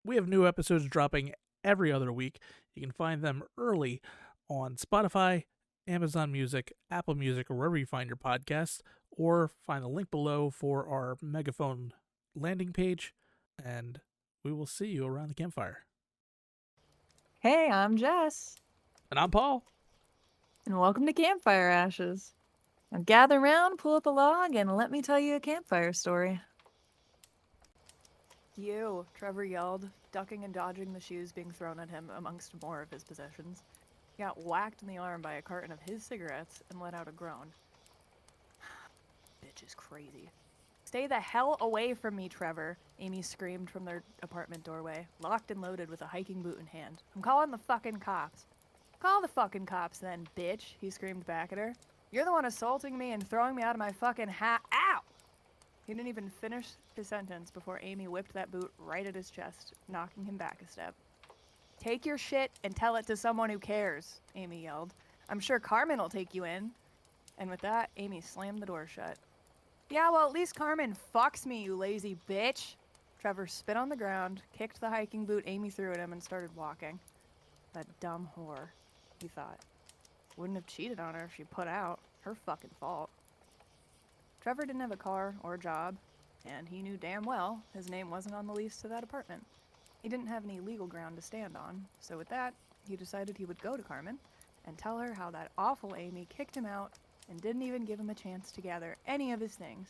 We have new episodes dropping every other week. You can find them early on Spotify, Amazon Music, Apple Music, or wherever you find your podcasts, or find the link below for our Megaphone landing page, and we will see you around the campfire. Hey, I'm Jess, And I'm Paul. and welcome to Campfire Ashes. Now gather round, pull up a log, and let me tell you a campfire story. You, Trevor yelled, ducking and dodging the shoes being thrown at him amongst more of his possessions. He got whacked in the arm by a carton of his cigarettes and let out a groan. Bitch is crazy. Stay the hell away from me, Trevor, Amy screamed from their apartment doorway, locked and loaded with a hiking boot in hand. I'm calling the fucking cops. Call the fucking cops then, bitch, he screamed back at her. You're the one assaulting me and throwing me out of my fucking hat. Ow! He didn't even finish his sentence before Amy whipped that boot right at his chest, knocking him back a step. Take your shit and tell it to someone who cares, Amy yelled. I'm sure Carmen will take you in. And with that, Amy slammed the door shut. Yeah, well, at least Carmen fucks me, you lazy bitch. Trevor spit on the ground, kicked the hiking boot Amy threw at him, and started walking. That dumb whore, he thought. Wouldn't have cheated on her if she put out. Her fucking fault. Trevor didn't have a car or a job, and he knew damn well his name wasn't on the lease to that apartment. He didn't have any legal ground to stand on, so with that, he decided he would go to Carmen and tell her how that awful Amy kicked him out and didn't even give him a chance to gather any of his things.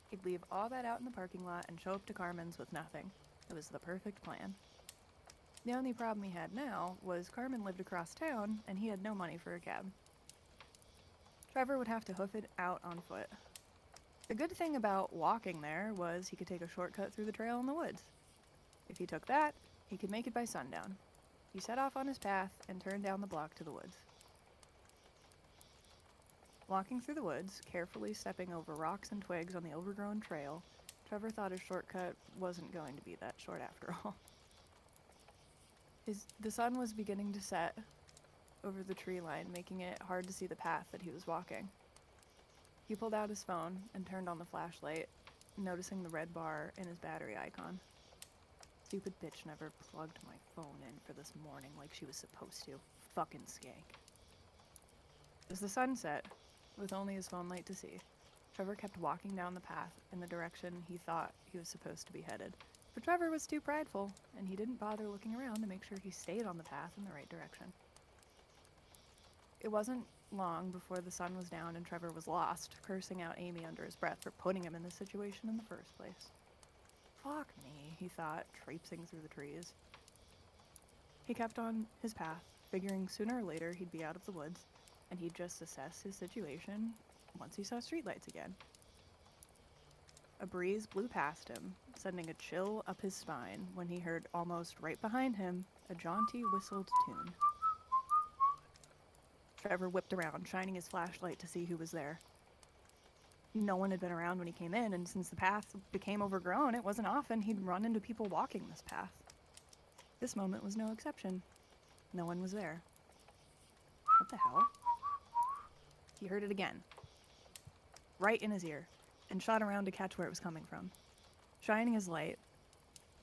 He'd leave all that out in the parking lot and show up to Carmen's with nothing. It was the perfect plan. The only problem he had now was Carmen lived across town, and he had no money for a cab. Trevor would have to hoof it out on foot. The good thing about walking there was he could take a shortcut through the trail in the woods. If he took that, he could make it by sundown. He set off on his path and turned down the block to the woods. Walking through the woods, carefully stepping over rocks and twigs on the overgrown trail, Trevor thought his shortcut wasn't going to be that short after all. The sun was beginning to set over the tree line, making it hard to see the path that he was walking. He pulled out his phone and turned on the flashlight, noticing the red bar in his battery icon. Stupid bitch never plugged my phone in for this morning like she was supposed to. Fucking skank. As the sun set, with only his phone light to see, Trevor kept walking down the path in the direction he thought he was supposed to be headed. But Trevor was too prideful, and he didn't bother looking around to make sure he stayed on the path in the right direction. It wasn't long before the sun was down and Trevor was lost, cursing out Amy under his breath for putting him in this situation in the first place. Fuck me, he thought, traipsing through the trees. He kept on his path, figuring sooner or later he'd be out of the woods, and he'd just assess his situation once he saw streetlights again. A breeze blew past him, sending a chill up his spine when he heard almost right behind him a jaunty whistled tune. Trevor whipped around, shining his flashlight to see who was there. No one had been around when he came in, and since the path became overgrown, it wasn't often he'd run into people walking this path. This moment was no exception. No one was there. What the hell? He heard it again, right in his ear, and shot around to catch where it was coming from. Shining his light,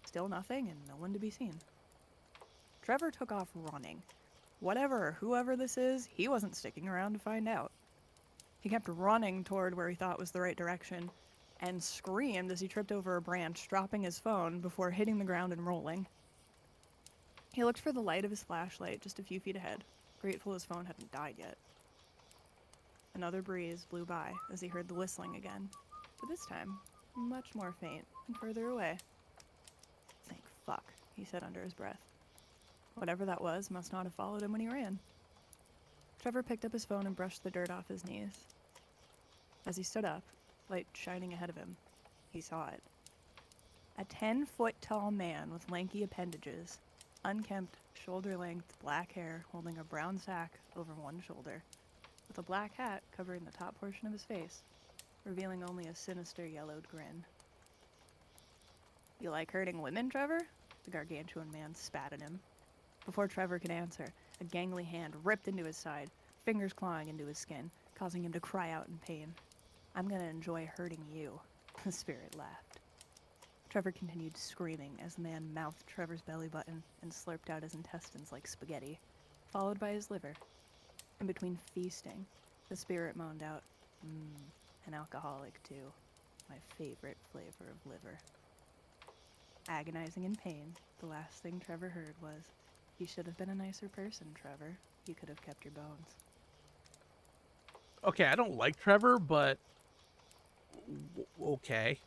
still nothing and no one to be seen. Trevor took off running. Whatever or whoever this is, he wasn't sticking around to find out. He kept running toward where he thought was the right direction, and screamed as he tripped over a branch, dropping his phone before hitting the ground and rolling. He looked for the light of his flashlight just a few feet ahead, grateful his phone hadn't died yet. Another breeze blew by as he heard the whistling again, but this time much more faint and further away. Thank fuck, he said under his breath. Whatever that was must not have followed him when he ran. Trevor picked up his phone and brushed the dirt off his knees. As he stood up, light shining ahead of him, he saw it. A 10-foot-tall man with lanky appendages, unkempt, shoulder-length black hair holding a brown sack over one shoulder, with a black hat covering the top portion of his face, revealing only a sinister yellowed grin. You like hurting women, Trevor? The gargantuan man spat at him. Before Trevor could answer, a gangly hand ripped into his side, fingers clawing into his skin, causing him to cry out in pain. I'm gonna enjoy hurting you, the spirit laughed. Trevor continued screaming as the man mouthed Trevor's belly button and slurped out his intestines like spaghetti, followed by his liver. In between feasting, the spirit moaned out, an alcoholic too. My favorite flavor of liver. Agonizing in pain, the last thing Trevor heard was, "You should have been a nicer person, Trevor. You could have kept your bones." Okay, I don't like Trevor, but okay.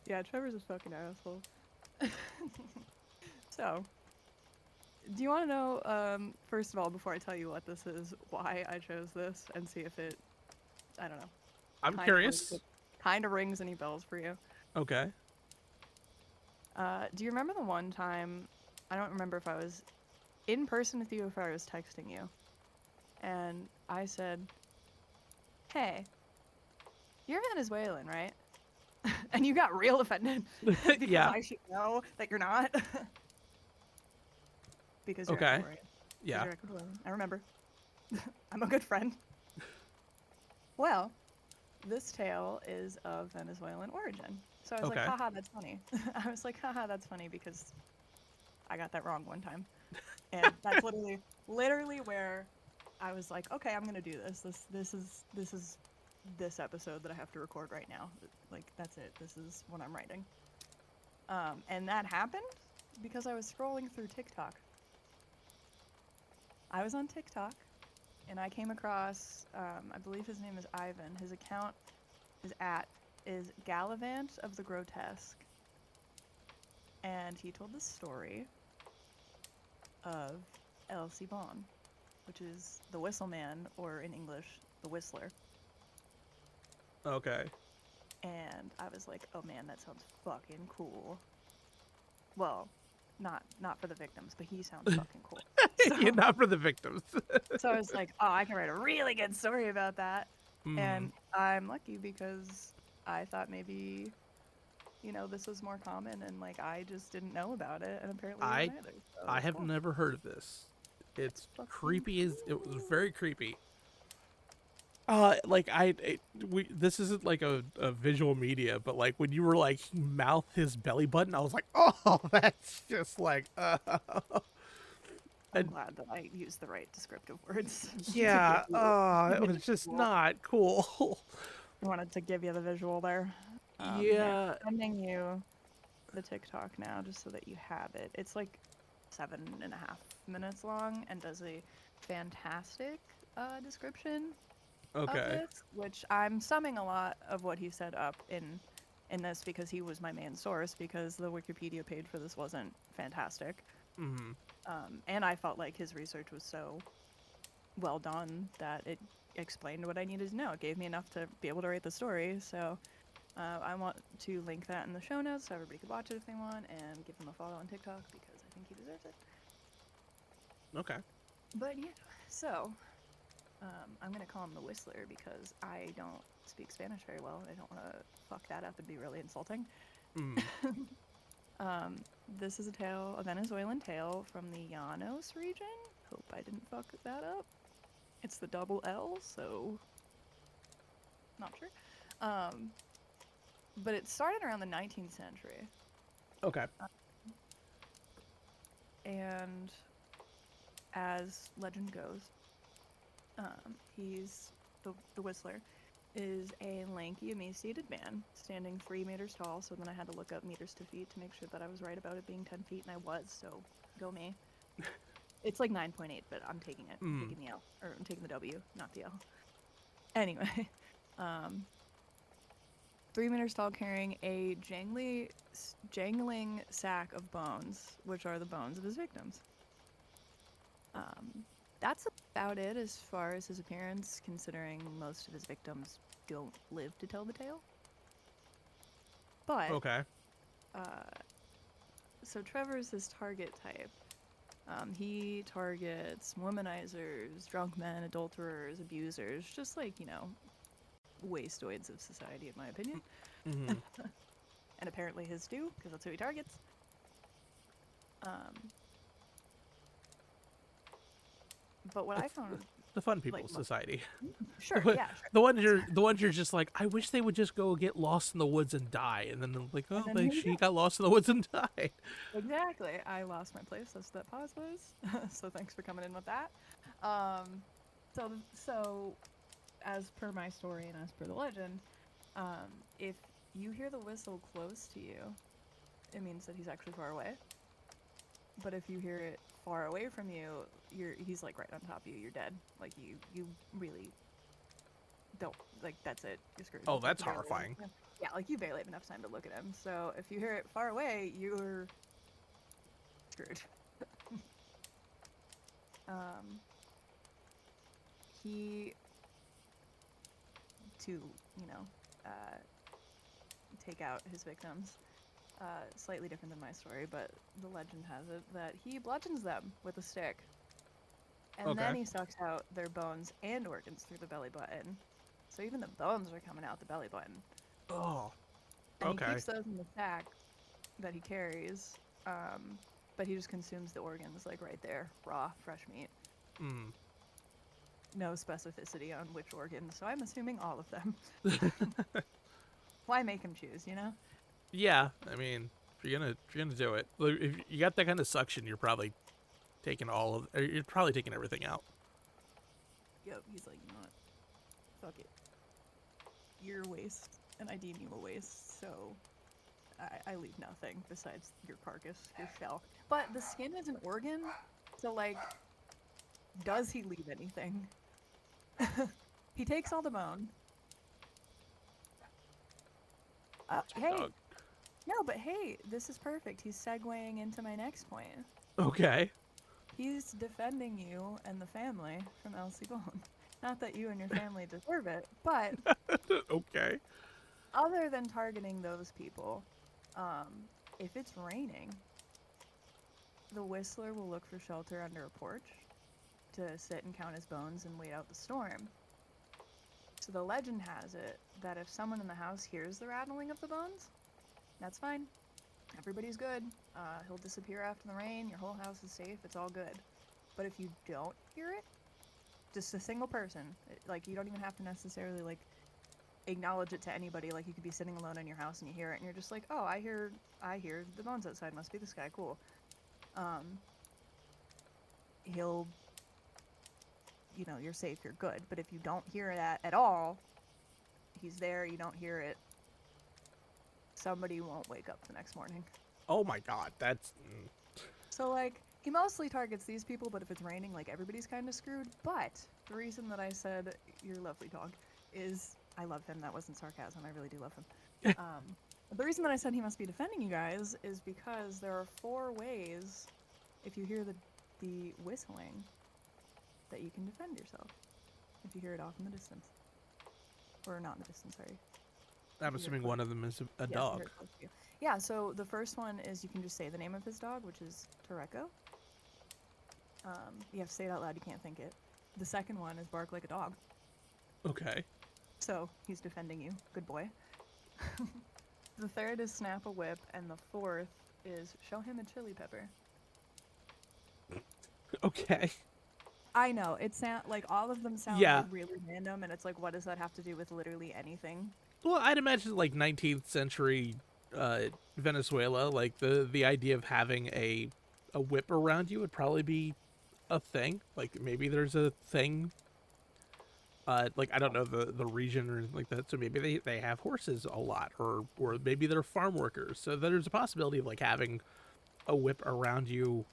Yeah, Trevor's a fucking asshole. So, do you want to know, first of all, before I tell you what this is, why I chose this, and see if it, I don't know, I'm kind curious. kind of rings any bells for you? Okay. Do you remember the one time, I don't remember if I was in person with you or if I was texting you, and I said, "Hey, you're Venezuelan, right?" And you got real offended because Yeah. I should know that you're not. Because you're Okay. Ecuadorian. 'Cause Yeah. you're Ecuadorian. I remember. I'm a good friend. Well, this tale is of Venezuelan origin. So I was like, Okay. haha, that's funny. I was like, haha, that's funny because I got that wrong one time. And that's literally where I was like, okay, I'm gonna do this. This is this episode that I have to record right now. Like, that's it. This is what I'm writing. And that happened because I was scrolling through TikTok. I was on TikTok, and I came across, I believe his name is Ivan. His account, his @ is Gallivant of the Grotesque. And he told the story of El Cibon, which is the whistle man, or in English, the whistler. Okay. And I was like, oh man, that sounds fucking cool. Well, not for the victims, but he sounds fucking cool. Yeah, not for the victims. So I was like, oh, I can write a really good story about that. And I'm lucky because I thought maybe, this was more common and like I just didn't know about it, and apparently you didn't either. So I it's have cool. never heard of this. It's Fucking creepy as it was very creepy. This isn't like a visual media, but like when you were like he mouthed his belly button, I was like, oh, that's just like, I'm glad that I used the right descriptive words. yeah, it give was you just visual. not cool. I wanted to give you the visual there. Yeah. I'm sending you the TikTok now just so that you have it. It's like 7.5 minutes long and does a fantastic description of Okay. this, which I'm summing a lot of what he said up in this because he was my main source, because the Wikipedia page for this wasn't fantastic. And I felt like his research was so well done that it explained what I needed to know. It gave me enough to be able to write the story. So I want to link that in the show notes so everybody can watch it if they want, and give him a follow on TikTok because I think he deserves it. Okay. But yeah, so I'm going to call him the Whistler because I don't speak Spanish very well. I don't want to fuck that up and be really insulting. This is a Venezuelan tale from the Llanos region. Hope I didn't fuck that up. It's the double L, so not sure. But it started around the 19th century. Okay. And as legend goes, he's the Whistler is a lanky, emaciated man standing 3 meters tall. So then I had to look up meters to feet to make sure that I was right about it being 10 feet, and I was. So go me. It's like 9.8, but I'm taking it. I'm taking the L, or I'm taking the W, not the L. Anyway, 3 meters tall, carrying a jangling sack of bones, which are the bones of his victims. That's about it as far as his appearance, considering most of his victims don't live to tell the tale. But Okay. So Trevor's his target type. He targets womanizers, drunk men, adulterers, abusers, just like, wastoids of society, in my opinion. And apparently his too, because that's who he targets. But what I found The Fun People Like, Society. sure, The yeah, sure. the ones you're just like, I wish they would just go get lost in the woods and die, and then they're like, oh, then here you she go. got lost in the woods and died. Exactly. I lost my place. That's what that pause was. So thanks for coming in with that. So as per my story and as per the legend, if you hear the whistle close to you, it means that he's actually far away. But if you hear it far away from you, he's like right on top of you. You're dead. Like you really don't, like, that's it. You're screwed. Oh, Like, that's you barely have- horrifying. Yeah, like you barely have enough time to look at him. So if you hear it far away, you're screwed. He, to, take out his victims, slightly different than my story, but the legend has it that he bludgeons them with a stick. And then Okay. he sucks out their bones and organs through the belly button. So even the bones are coming out the belly button. Oh, And okay. he keeps those in the sack that he carries, but he just consumes the organs, like, right there, raw, fresh meat. Mm. No specificity on which organs, so I'm assuming all of them. Why make him choose, you know? Yeah, I mean, if you're gonna do it, like, if you got that kind of suction, you're probably taking you're probably taking everything out. Yep, he's like, you know what? Fuck it. You're a waste, and I deem you a waste, so I leave nothing besides your carcass, your shell. But the skin is an organ, so, like, does he leave anything? He takes all the bone. That's your Hey, dog. no, but hey, this is perfect. He's segueing into my next point. Okay. He's defending you and the family from Elsie Bone. Not that you and your family deserve it, but Okay. other than targeting those people, if it's raining, the Whistler will look for shelter under a porch to sit and count his bones and wait out the storm. So the legend has it that if someone in the house hears the rattling of the bones, that's fine. Everybody's good. He'll disappear after the rain. Your whole house is safe. It's all good. But if you don't hear it, just a single person, like, you don't even have to necessarily, like, acknowledge it to anybody. Like, you could be sitting alone in your house and you hear it and you're just like, oh, I hear the bones outside. Must be this guy. Cool. He'll, you're safe, you're good. But if you don't hear that at all, he's there, you don't hear it, somebody won't wake up the next morning. Oh my God, that's. So, like, he mostly targets these people, but if it's raining, like, everybody's kind of screwed. But the reason that I said your lovely dog is I love him. That wasn't sarcasm. I really do love him. The reason that I said he must be defending you guys is because there are 4 ways, if you hear the whistling, that you can defend yourself. If you hear it off in the distance. Or not in the distance, sorry. I'm assuming one of them is a Yes, you dog. heard it close to you. Yeah, so the first one is you can just say the name of his dog, which is Toreko. You have to say it out loud, you can't think it. The second one is bark like a dog. Okay. So he's defending you. Good boy. The third is snap a whip, and the fourth is show him a chili pepper. Okay. I know, it sound like all of them sound Yeah. like really random, and it's like, what does that have to do with literally anything? Well, I'd imagine like 19th century Venezuela, like the idea of having a whip around you would probably be a thing. Like maybe there's a thing. Like I don't know the region or anything like that. So maybe they have horses a lot, or maybe they're farm workers. So there's a possibility of like having a whip around you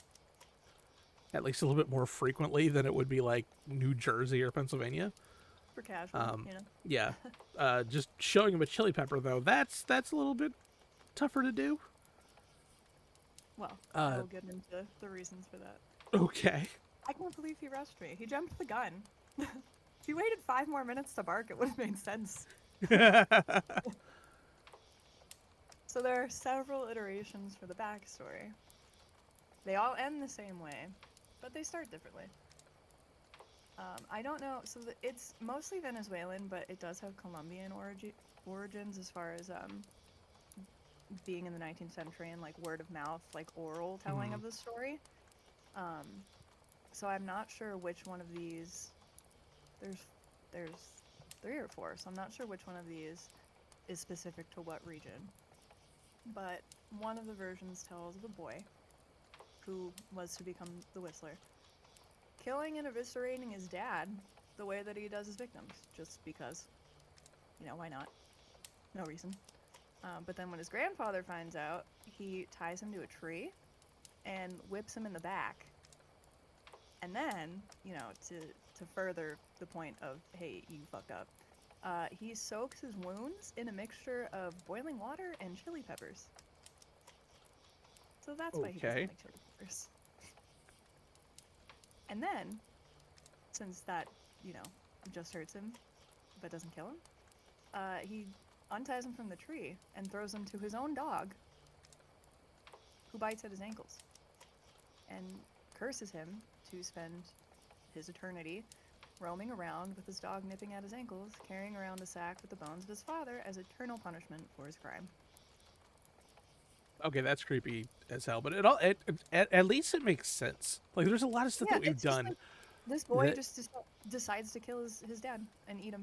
at least a little bit more frequently than it would be like New Jersey or Pennsylvania. For casual, you know? Yeah. Just showing him a chili pepper though, that's a little bit tougher to do. Well, I'll get into the reasons for that. Okay. I can't believe he rushed me. He jumped the gun. If he waited 5 more minutes to bark, it would have made sense. So there are several iterations for the backstory. They all end the same way, but they start differently. I don't know, so it's mostly Venezuelan, but it does have Colombian origins as far as being in the 19th century and like word of mouth, like oral telling of the story. So I'm not sure which one of these There's 3 or 4, so I'm not sure which one of these is specific to what region. But one of the versions tells of a boy who was to become the Whistler killing and eviscerating his dad the way that he does his victims, just because. You know, why not? No reason. But then when his grandfather finds out, he ties him to a tree and whips him in the back. And then, you know, to further the point of, hey, you fucked up, he soaks his wounds in a mixture of boiling water and chili peppers. So that's why he doesn't like chili peppers. And then, since that, you know, just hurts him, but doesn't kill him, he unties him from the tree and throws him to his own dog, who bites at his ankles, and curses him to spend his eternity roaming around with his dog nipping at his ankles, carrying around a sack with the bones of his father as eternal punishment for his crime. Okay, that's creepy as hell, but at least it makes sense. Like, there's a lot of stuff that we've done. Like, this boy just decides to kill his dad and eat him.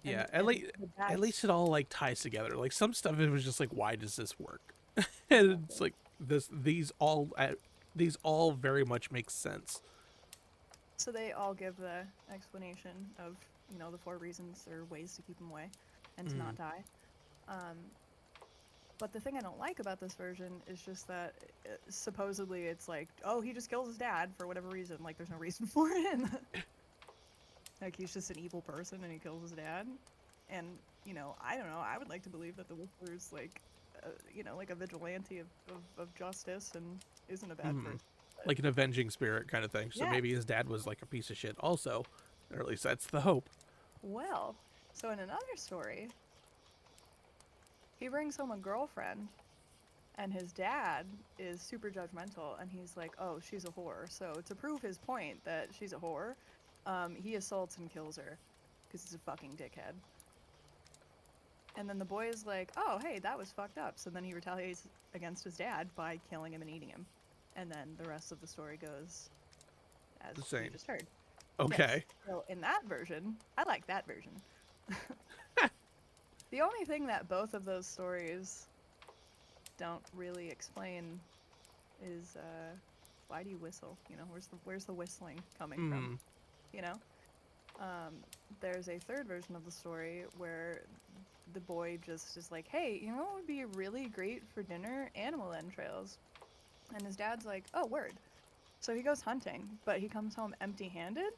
Yeah, at least it all like ties together. Like, some stuff it was just like, why does this work? And it's like these all very much make sense. So they all give the explanation of, you know, the 4 reasons or ways to keep him away and to not die. But the thing I don't like about this version is just that supposedly it's like, oh, he just kills his dad for whatever reason. Like, there's no reason for it. Like, he's just an evil person and he kills his dad. And, you know, I don't know. I would like to believe that the Whistler's like, you know, like a vigilante of justice and isn't a bad person. Like an avenging spirit kind of thing. So maybe his dad was like a piece of shit also. Or at least that's the hope. Well, so in another story, he brings home a girlfriend, and his dad is super judgmental, and he's like, oh, she's a whore. So to prove his point that she's a whore, he assaults and kills her, because he's a fucking dickhead. And then the boy is like, oh, hey, that was fucked up. So then he retaliates against his dad by killing him and eating him. And then the rest of the story goes as you just heard. Okay. Yes. So in that version, I like that version. The only thing that both of those stories don't really explain is why do you whistle? You know, where's the whistling coming from? You know? There's a third version of the story where the boy just is like, hey, you know what would be really great for dinner? Animal entrails. And his dad's like, oh, word. So he goes hunting, but he comes home empty-handed.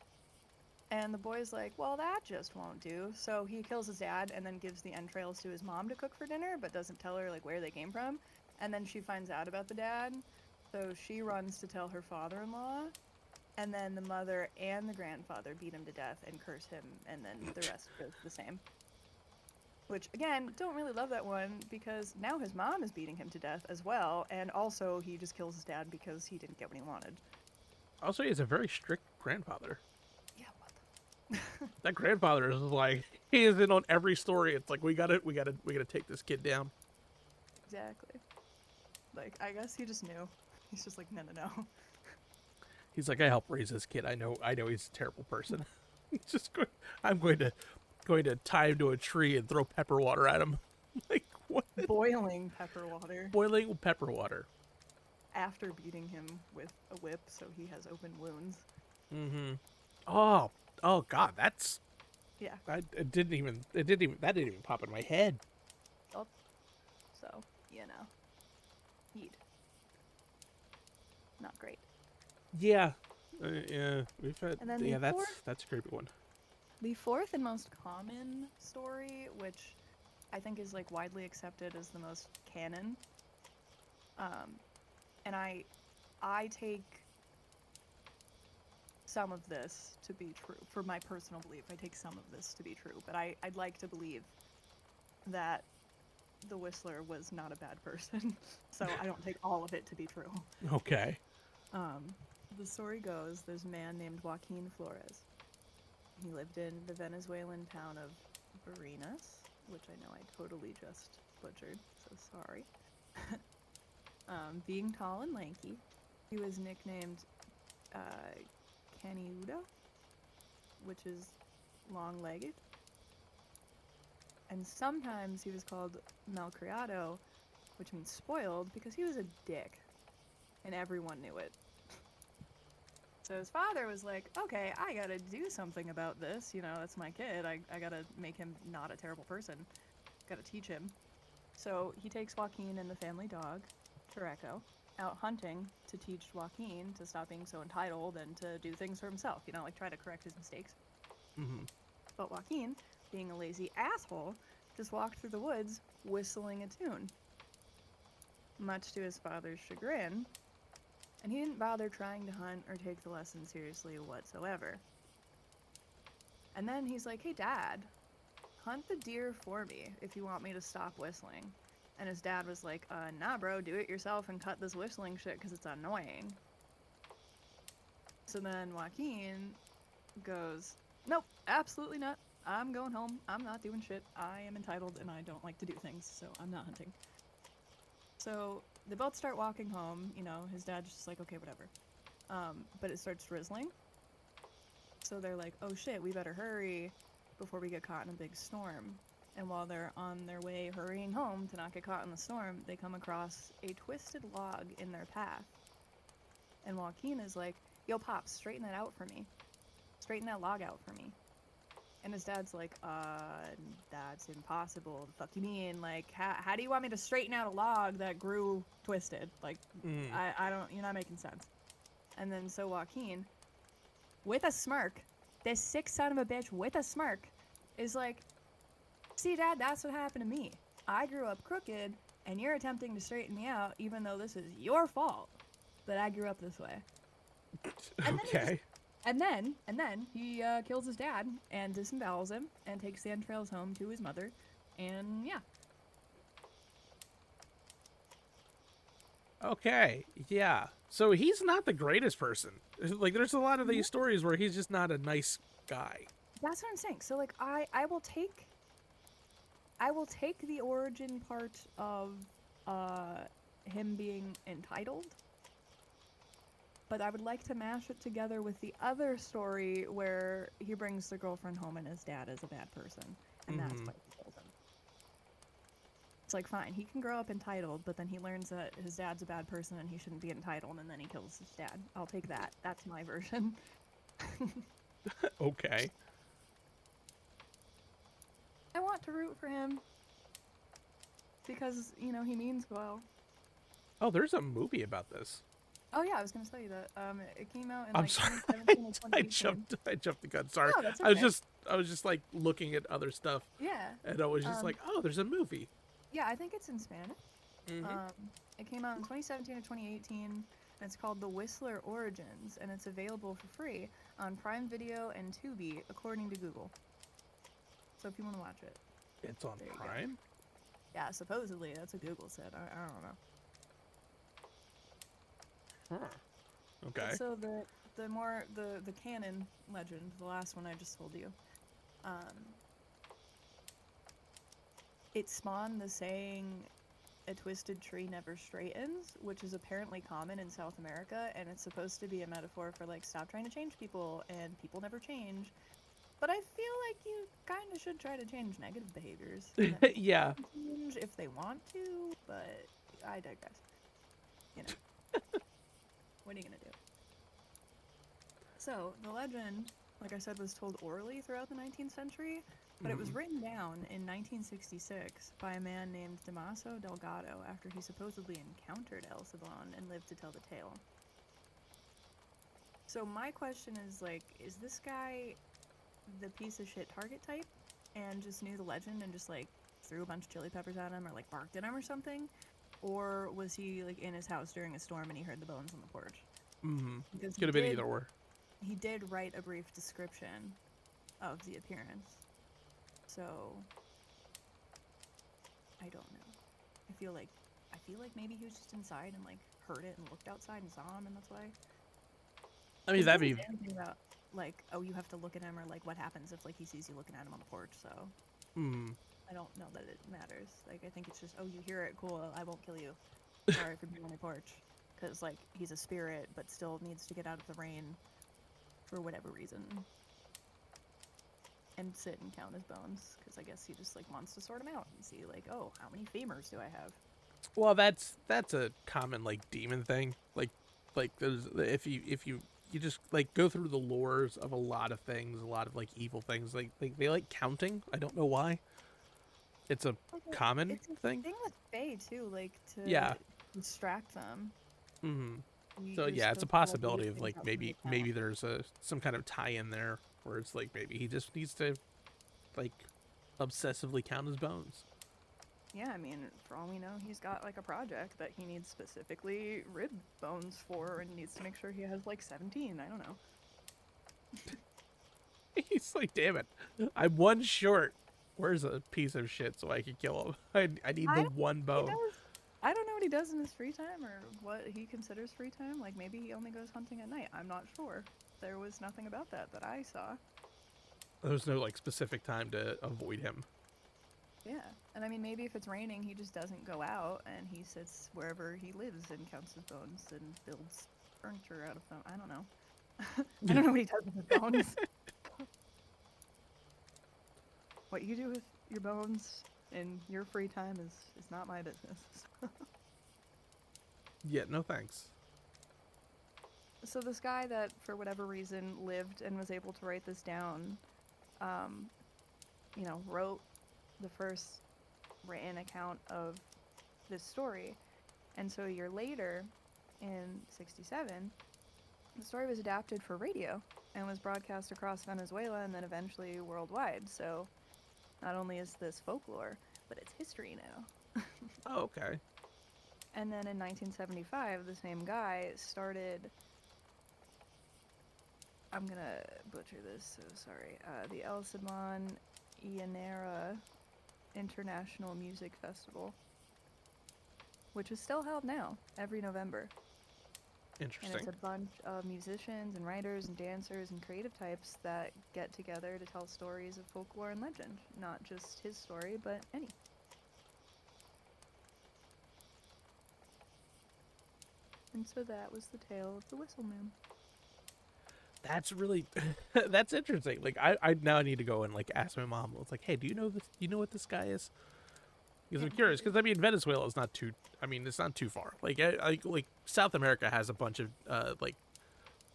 And the boy's like, well, that just won't do. So he kills his dad and then gives the entrails to his mom to cook for dinner, but doesn't tell her, like, where they came from. And then she finds out about the dad. So she runs to tell her father-in-law. And then the mother and the grandfather beat him to death and curse him. And then the rest goes the same. Which, again, don't really love that one because now his mom is beating him to death as well. And also he just kills his dad because he didn't get what he wanted. Also, he has a very strict grandfather. Yeah, what That grandfather is like, he is in on every story. It's like, we gotta take this kid down. Exactly. Like, I guess he just knew. He's just like, no. He's like, I helped raise this kid. I know he's a terrible person. He's just I'm going to tie him to a tree and throw pepper water at him. Like, what? Boiling pepper water. Boiling pepper water. After beating him with a whip, so he has open wounds. Mm-hmm. Oh God, that's. Yeah. That didn't even pop in my head. Oh. So, you know. Yeet. Not great. Yeah. Yeah. We've had. And then Yeah, the that's a creepy one. The fourth and most common story, which I think is like widely accepted as the most canon, and I take some of this to be true. For my personal belief, I take some of this to be true, but I'd like to believe that the Whistler was not a bad person, so I don't take all of it to be true. Okay. The story goes, there's a man named Joaquin Flores. He lived in the Venezuelan town of Barinas, which I know I totally just butchered, so sorry. Being tall and lanky, he was nicknamed Caniudo, which is long-legged. And sometimes he was called malcriado, which means spoiled, because he was a dick. And everyone knew it. So his father was like, okay, I gotta do something about this. You know, that's my kid. I gotta make him not a terrible person. Gotta teach him. So he takes Joaquin and the family dog, Chureco, out hunting to teach Joaquin to stop being so entitled and to do things for himself. You know, like try to correct his mistakes. Mm-hmm. But Joaquin, being a lazy asshole, just walked through the woods whistling a tune. Much to his father's chagrin, and he didn't bother trying to hunt or take the lesson seriously whatsoever. And then he's like, hey Dad, hunt the deer for me if you want me to stop whistling. And his dad was like, nah bro, do it yourself and cut this whistling shit because it's annoying. So then Joaquin goes, nope, absolutely not. I'm going home. I'm not doing shit. I am entitled and I don't like to do things, so I'm not hunting. So they both start walking home. You know, his dad's just like, okay, whatever. But it starts drizzling. So they're like, oh shit, we better hurry before we get caught in a big storm. And while they're on their way hurrying home to not get caught in the storm, they come across a twisted log in their path. And Joaquin is like, yo, Pops, straighten that out for me. Straighten that log out for me. And his dad's like, that's impossible. The fuck you mean? Like, how do you want me to straighten out a log that grew twisted? Like, I don't, you're not making sense. And then so Joaquin, with a smirk, this sick son of a bitch with a smirk, is like, see Dad, that's what happened to me. I grew up crooked, and you're attempting to straighten me out, even though this is your fault that I grew up this way. And Okay. And then he kills his dad and disembowels him and takes the entrails home to his mother, and yeah. Okay. Yeah. So he's not the greatest person. Like, there's a lot of these stories where he's just not a nice guy. That's what I'm saying. So like, I will take the origin part of him being entitled. But I would like to mash it together with the other story where he brings the girlfriend home and his dad is a bad person. And that's why he kills him. It's like, fine, he can grow up entitled, but then he learns that his dad's a bad person and he shouldn't be entitled, and then he kills his dad. I'll take that. That's my version. Okay. I want to root for him. Because, you know, he means well. Oh, there's a movie about this. Oh yeah, I was gonna tell you that. It came out in I'm like sorry. 2017 or I 2018. jumped the gun. Sorry. No, that's I was okay. just like looking at other stuff, Yeah. and I was just like, oh, there's a movie. Yeah, I think it's in Spanish. Mhm. It came out in 2017 or 2018, and it's called The Whistler Origins, and it's available for free on Prime Video and Tubi, according to Google. So if you want to watch it. It's on There you go. Prime. Yeah, supposedly, that's what Google said. I don't know. Huh. Okay. So the canon legend, the last one I just told you, it spawned the saying, "A twisted tree never straightens," which is apparently common in South America, and it's supposed to be a metaphor for like stop trying to change people, and people never change. But I feel like you kind of should try to change negative behaviors. And that people Yeah. can change if they want to, but I digress. You know. What are you gonna do? So, the legend, like I said, was told orally throughout the 19th century, but it was written down in 1966 by a man named Damaso Delgado after he supposedly encountered El Saban and lived to tell the tale. So my question is, like, is this guy the piece of shit target type and just knew the legend and just, like, threw a bunch of chili peppers at him or, like, barked at him or something? Or was he, like, in his house during a storm and he heard the bones on the porch? Because Could have been either or. he did write a brief description of the appearance. So I don't know. I feel like maybe he was just inside and like heard it and looked outside and saw him, and that's why. I mean, It that'd doesn't be. say anything about like, oh, you have to look at him, or like what happens if like he sees you looking at him on the porch. So I don't know that it matters. Like, I think it's just, oh, you hear it, cool, I won't kill you. Sorry for being on your porch. Because, like, he's a spirit, but still needs to get out of the rain for whatever reason. and sit and count his bones because I guess he just like wants to sort them out and see like, oh, how many femurs do I have? Well, that's a common like demon thing. Like there's if you just like go through the lores of a lot of things, a lot of like evil things. Like they like counting. I don't know why. It's a common It's a thing. thing with Fae too, like to Yeah. distract them. So You're yeah, it's a supposed to, like, possibility leave of things like out from the maybe account. there's some kind of tie in there where it's like maybe he just needs to like obsessively count his bones. Yeah, I mean, for all we know, he's got like a project that he needs specifically rib bones for, and needs to make sure he has like 17. I don't know. He's like, damn it, I'm one short. Where's a piece of shit so I can kill him? I need I the don't one He bone. does. I don't know what he does in his free time or what he considers free time. Like maybe he only goes hunting at night. I'm not sure. There was nothing about that I saw. There's no like specific time to avoid him. Yeah, and I mean maybe if it's raining, he just doesn't go out and he sits wherever he lives and counts his bones and builds furniture out of them. I don't know. I don't know what he does with his bones. What you do with your bones in your free time is not my business. Yeah, no thanks. So this guy that, for whatever reason, lived and was able to write this down, wrote the first written account of this story. And so a year later, in 67, the story was adapted for radio and was broadcast across Venezuela and then eventually worldwide. So not only is this folklore, but it's history now. Oh, okay. And then in 1975, the same guy started, I'm gonna butcher this, so sorry, the El Simon Llanera International Music Festival, which is still held now, every November. And Interesting. it's a bunch of musicians and writers and dancers and creative types that get together to tell stories of folklore and legend. Not just his story, but any. And so that was the tale of the Whistle Moon. That's really that's interesting. Like I now need to go and like ask my mom. It's like, hey, do you know this? Do you know what this guy is? Because I'm curious. Because I mean, Venezuela is not too. I mean, it's not too far. Like like South America has a bunch of like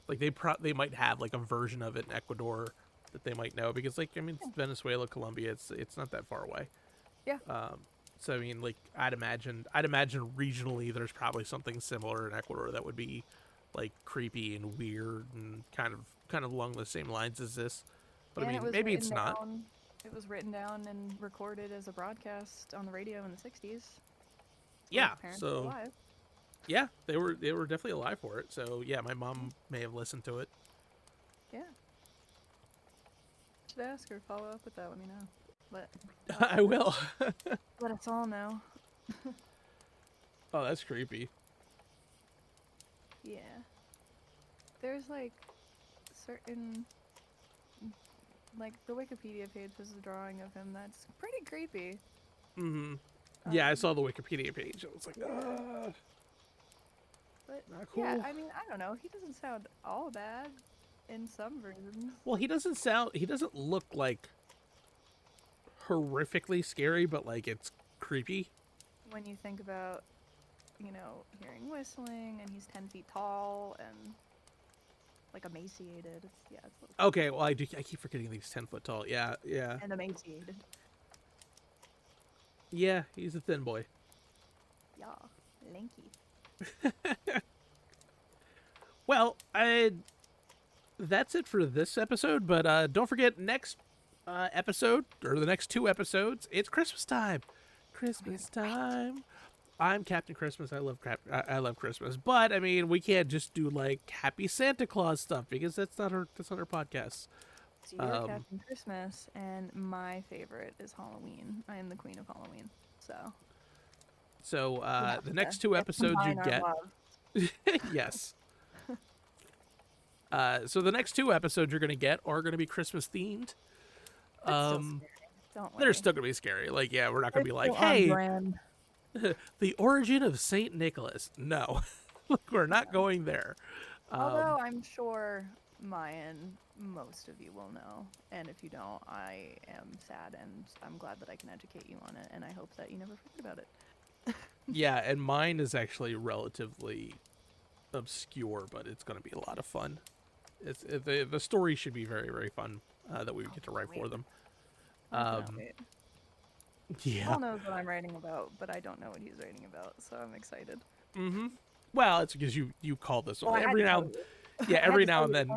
they might have like a version of it in Ecuador that they might know, because like I mean, it's Venezuela, Colombia, it's not that far away. Yeah. So I mean, like I'd imagine regionally there's probably something similar in Ecuador that would be like creepy and weird and kind of along the same lines as this. But And I it mean, was maybe it's written not. down- It was written down and recorded as a broadcast on the radio in the 60s. Yeah. His parents were So alive. yeah, they were definitely alive for it. So yeah, my mom may have listened to it. Yeah. Should ask her, follow up with that, let me know. But I will. let us all know. Oh, that's creepy. Yeah. There's like certain, like the Wikipedia page has a drawing of him that's pretty creepy. Mm-hmm. Yeah, I saw the Wikipedia page. I was like, ah. But Not cool. yeah, I mean, I don't know. He doesn't sound all bad in some versions. Well, he doesn't look like horrifically scary, but like it's creepy. When you think about, hearing whistling and he's 10 feet tall and like emaciated. It's a little Okay, well I keep forgetting that he's 10 foot tall. Yeah. and emaciated. Yeah, he's a thin boy. Yeah, lanky. Well, that's it for this episode, but don't forget next episode, or the next 2 episodes, it's Christmas time. Christmas time. I'm Captain Christmas. I love Christmas, but I mean, we can't just do like Happy Santa Claus stuff because that's not our podcast. So you're Captain Christmas, and my favorite is Halloween. I am the queen of Halloween. So The next 2 episodes you combine our get, love. yes. So the next 2 episodes you're gonna get are gonna be Christmas themed. That's still scary. Don't They're worry. still gonna be scary. Like, yeah, we're not gonna It's be like, still on hey, brand. the origin of Saint Nicholas. No, we're not going there. Although I'm sure Mayan, most of you will know. And if you don't, I am sad, and I'm glad that I can educate you on it, and I hope that you never forget about it. Yeah, and mine is actually relatively obscure, but it's going to be a lot of fun. The story should be very, very fun that we get to write for them. I cannot wait. Yeah. Paul knows what I'm writing about, but I don't know what he's writing about, so I'm excited. Mm-hmm. Well, it's because you call this Well, one every now. Yeah, every now and then.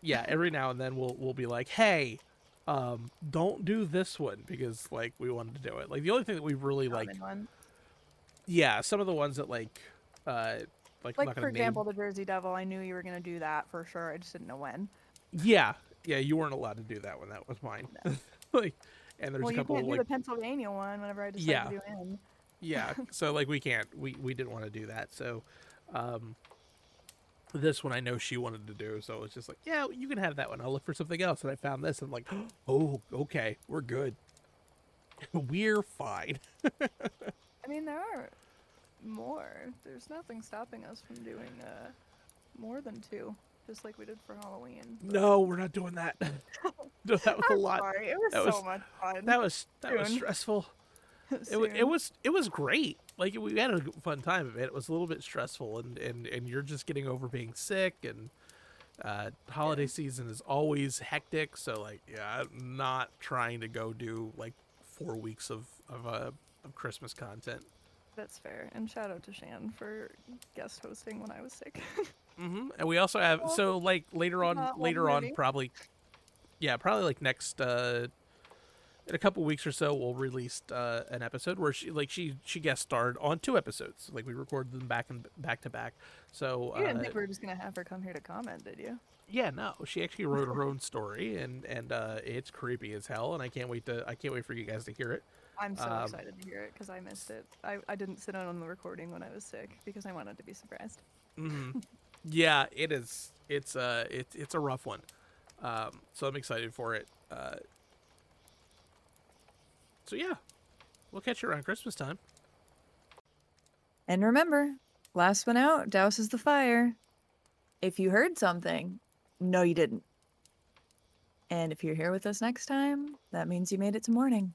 Yeah, every now and then we'll be like, hey, don't do this one because like we wanted to do it. Like the only thing that we really like. Yeah, some of the ones that like I'm not for gonna example, the Jersey Devil. I knew you were gonna do that for sure. I just didn't know when. Yeah, you weren't allowed to do that one. That was mine. No. Like, and there's Well, a you couple can't of do like the Pennsylvania one whenever I decide to do him. yeah. So like we can't. We didn't want to do that. So, this one I know she wanted to do. So it's just like, yeah, you can have that one. I'll look for something else. And I found this. And I'm like, oh, okay, we're good. We're fine. I mean, there are more. There's nothing stopping us from doing more than 2, just like we did for Halloween. No, we're not doing that. No, that was a lot. Sorry, it was so much fun. That was stressful. It was great. Like we had a fun time of it. It was a little bit stressful, and you're just getting over being sick, and holiday season is always hectic. So like, yeah, I'm not trying to go do like 4 weeks of Christmas content. That's fair. And shout out to Shan for guest hosting when I was sick. Mm-hmm. And we also have so like later on probably like next in a couple weeks or so we'll release an episode where she guest starred on 2 episodes. Like we recorded them back to back. So you didn't think we were just gonna have her come here to comment, did you? Yeah, no. She actually wrote her own story, and it's creepy as hell. And I can't wait for you guys to hear it. I'm so excited to hear it because I missed it. I didn't sit in on the recording when I was sick because I wanted to be surprised. Mm-hmm. Yeah, it is. It's a rough one. So I'm excited for it. So yeah, we'll catch you around Christmas time. And remember, last one out douses the fire. If you heard something, no, you didn't. And if you're here with us next time, that means you made it to morning.